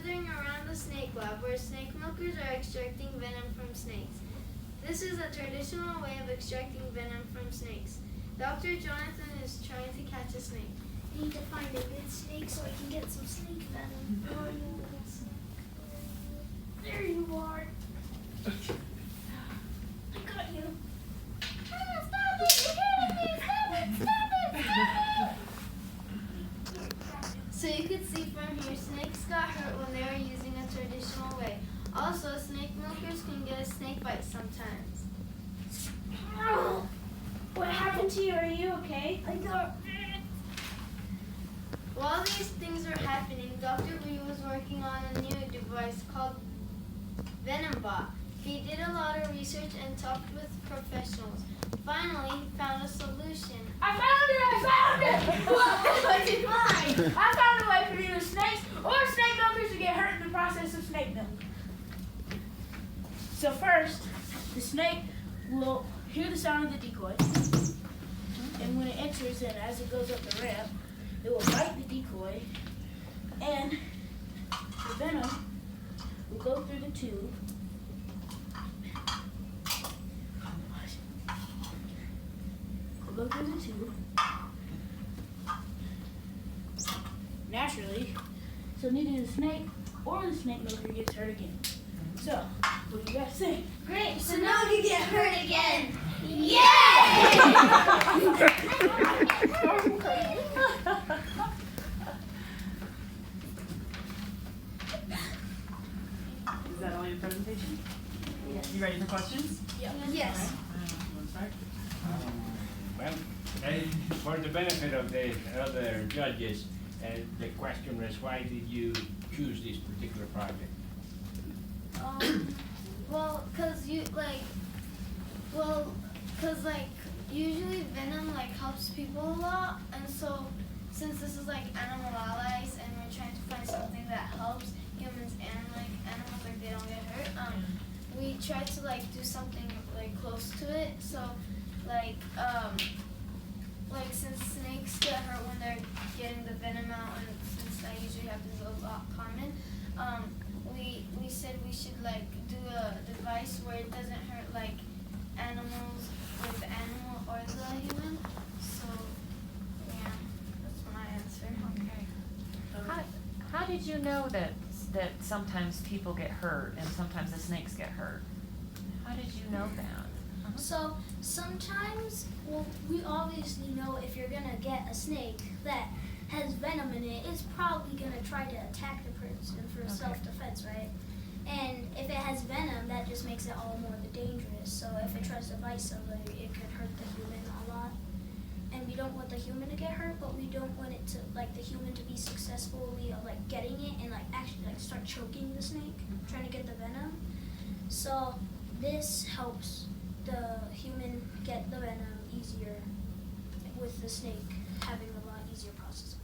slithering around the snake lab where snake milkers are extracting venom from snakes. This is a traditional way of extracting venom from snakes. Dr. Jonathan is trying to catch a snake. I need to find a good snake so I can get some snake venom. Oh, you little snake. There you are. I got you. Ah, stop it! You're hitting me! Stop it! Stop it! Stop it! So you could see from here, snakes got hurt when they were using a traditional way. Also, snake milkers can get a snake bite sometimes. Ow. What happened to you? Are you okay? I got it. While these things were happening, Dr. Reave was working on a new device called VenomBot. He did a lot of research and talked with professionals. Finally, he found a solution. I found it! What did you find? I found a way for either snakes or snake milkers to get hurt in the process of snake milk. So first, the snake will hear the sound of the decoy, and when it enters and as it goes up the ramp, it will bite the decoy, and the venom will go through the tube. Will go through the tube naturally, so neither the snake or the snake milker gets hurt again. So, what do you guys think? Great, so now you get hurt again. Yay! Is that all your presentation? Yes. You ready for questions? Yes. You want to start? Well, for the benefit of the other judges, the question was, why did you choose this particular project? Well, usually venom helps people a lot, and so since this is animal allies and we're trying to find something that helps humans and animals they don't get hurt, we try to do something close to it. So since snakes get hurt when they're getting the venom out, and since that usually happens a lot common, we said we should do a device where it doesn't hurt animals with the animal or the human. So yeah, that's my answer. Okay. How did you know that sometimes people get hurt and sometimes the snakes get hurt? How did you know that? So sometimes, well, we obviously know if you're gonna get a snake that has venom in it, it's probably gonna try to attack the person for self-defense, right? And if it has venom, that just makes it all more dangerous. So if it tries to bite somebody, it could hurt the human a lot. And we don't want the human to get hurt, but we don't want it to, the human to be successfully getting it and actually start choking the snake, trying to get the venom. So this helps the human get the venom easier, with the snake having a lot easier process.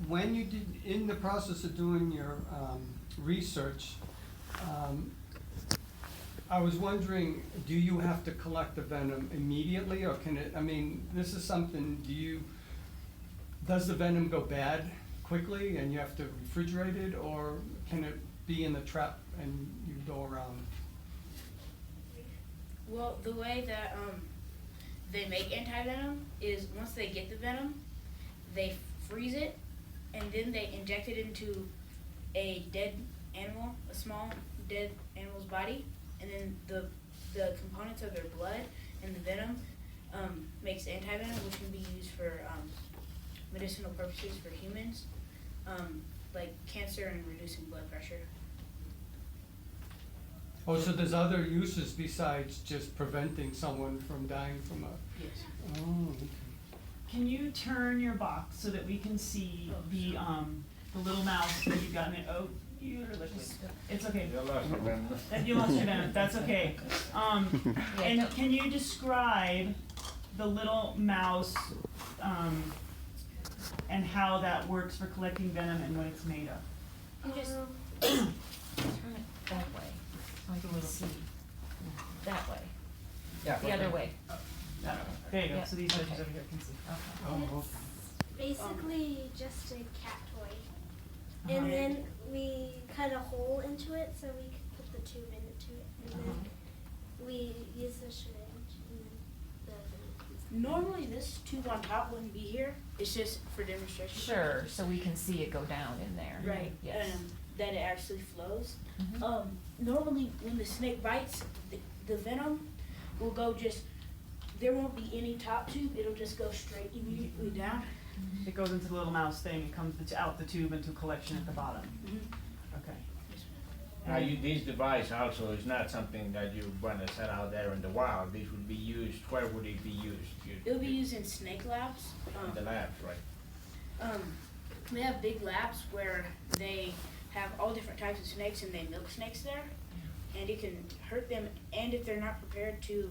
When you did, in the process of doing your research, I was wondering, do you have to collect the venom immediately, or can it, this is something, does the venom go bad quickly and you have to refrigerate it, or can it be in the trap and you go around? Well, the way that they make anti-venom is once they get the venom, they freeze it, and then they inject it into a dead animal, a small dead animal's body, and then the components of their blood and the venom makes anti-venom, which can be used for medicinal purposes for humans, like cancer and reducing blood pressure. Oh, so there's other uses besides just preventing someone from dying from a... Yes. Oh, okay. Can you turn your box so that we can see the little mouse that you've got in it? Oh, you're liquid. It's okay. You lost your venom. You lost your venom. That's okay. And can you describe the little mouse and how that works for collecting venom and what it's made of? You just turn it that way, so I can see. That way. Yeah. The other way. That way. There you go. Yeah. So these judges Okay. over here can see. Okay. Oh, okay. Basically just a cat toy. And then we cut a hole into it so we could put the tube into it. And then we use the syringe. And then Normally, this tube on top wouldn't be here. It's just for demonstration. Sure, so we can see it go down in there. Right. Yes. That it actually flows. Mhm. Normally, when the snake bites, the venom will go just. There won't be any top tube. It'll just go straight immediately down. It goes into the little mouse thing, it comes out the tube into a collection at the bottom. Okay. Now, this device also is not something that you want to set out there in the wild. This would be used, where would it be used? It will be used in snake labs. In the labs, right? They have big labs where they have all different types of snakes and they milk snakes there. And it can hurt them, and if they're not prepared to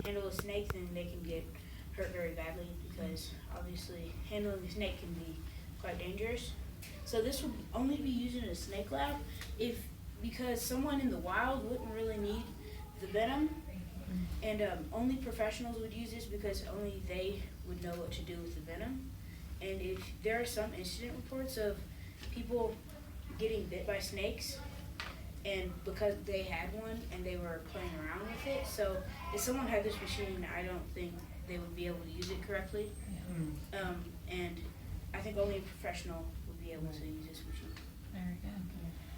handle a snake, then they can get hurt very badly because obviously handling a snake can be quite dangerous. So this would only be used in a snake lab because someone in the wild wouldn't really need the venom, and only professionals would use this because only they would know what to do with the venom. And if there are some incident reports of people getting bit by snakes, and because they had one and they were playing around with it, so if someone had this machine, I don't think they would be able to use it correctly. And I think only a professional would be able to use this machine. Very good.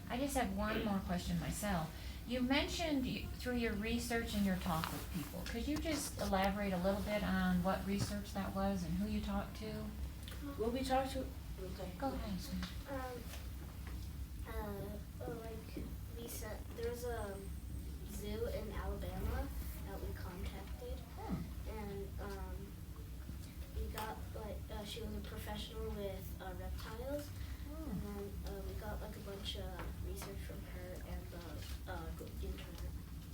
I just have one more question myself. You mentioned through your research and your talk with people. Could you just elaborate a little bit on what research that was and who you talked to? We'll be talking to. Okay. Go ahead. there's a zoo in Alabama that we contacted, and we got she was a professional with reptiles, and then we got a bunch of research from her and the internet.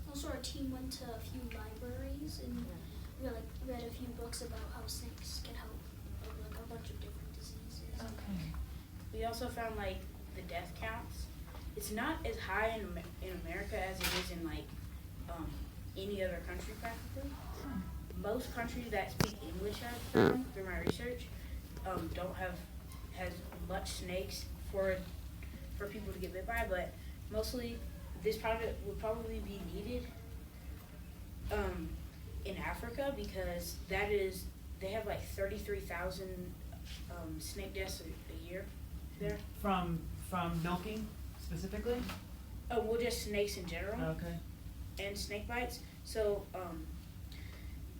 Also, our team went to a few libraries and we read a few books about how snakes can help a bunch of different diseases. Okay. We also found the death counts. It's not as high in America as it is in any other country practically. Most countries that speak English, I've found through my research, don't have as much snakes for people to get bit by, but mostly this product would probably be needed in Africa because they have 33,000 snake deaths a year there. From milking specifically? Oh, well, just snakes in general. Okay. And snake bites. So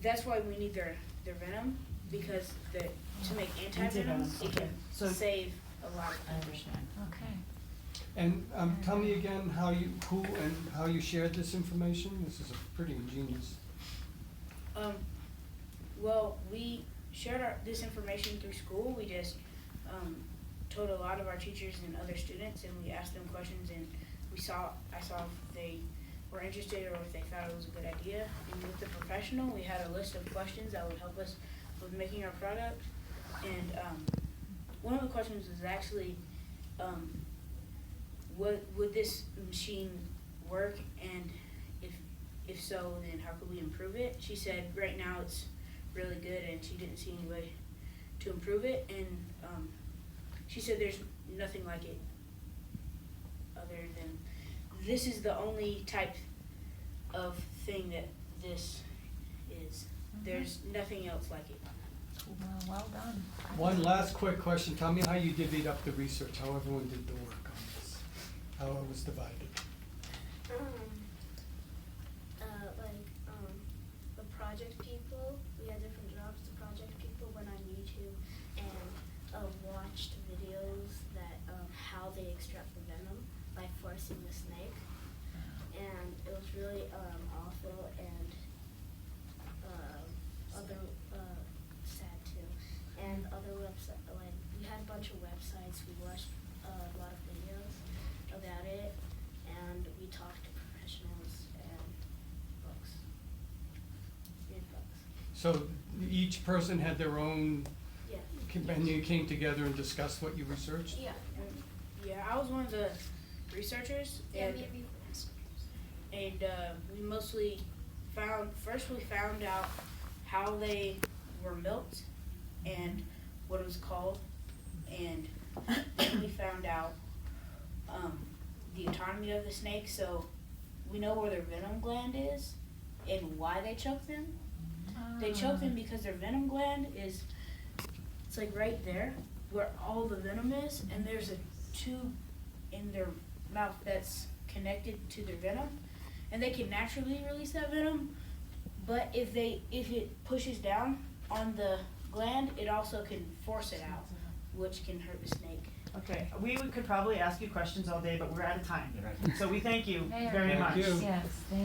that's why we need their venom because to make anti-venom, it can save a lot of people. I understand. Okay. And tell me again who and how you shared this information? This is pretty ingenious. Well, we shared this information through school. We just told a lot of our teachers and other students, and we asked them questions, and I saw if they were interested or if they thought it was a good idea. And with the professional, we had a list of questions that would help us with making our product. And one of the questions was actually, would this machine work, and if so, then how could we improve it? She said right now it's really good, and she didn't see any way to improve it. And she said there's nothing like it other than this is the only type of thing that this is. There's nothing else like it. Well done. One last quick question. Tell me how you divvied up the research, how everyone did the work on this, how it was divided. The project people, we had different jobs. The project people went on YouTube and watched videos that how they extract the venom by forcing the snake, and it was really awful and other sad too. And other websites, we had a bunch of websites. We watched a lot of videos about it, and we talked to professionals and books. Read books. So each person had their own, Yeah. and you came together and discussed what you researched? Yeah. Yeah, I was one of the researchers, Yeah, and maybe. we mostly we found out how they were milked and what it was called, and then we found out the autonomy of the snake, so we know where their venom gland is and why they choke them. They choke them because their venom gland is, it's like right there where all the venom is, and there's a tube in their mouth that's connected to their venom, and they can naturally release that venom, but if it pushes down on the gland, it also can force it out, which can hurt the snake. Okay, we could probably ask you questions all day, but we're out of time. Right. So we thank you Very very Thank much. you. Yes, thank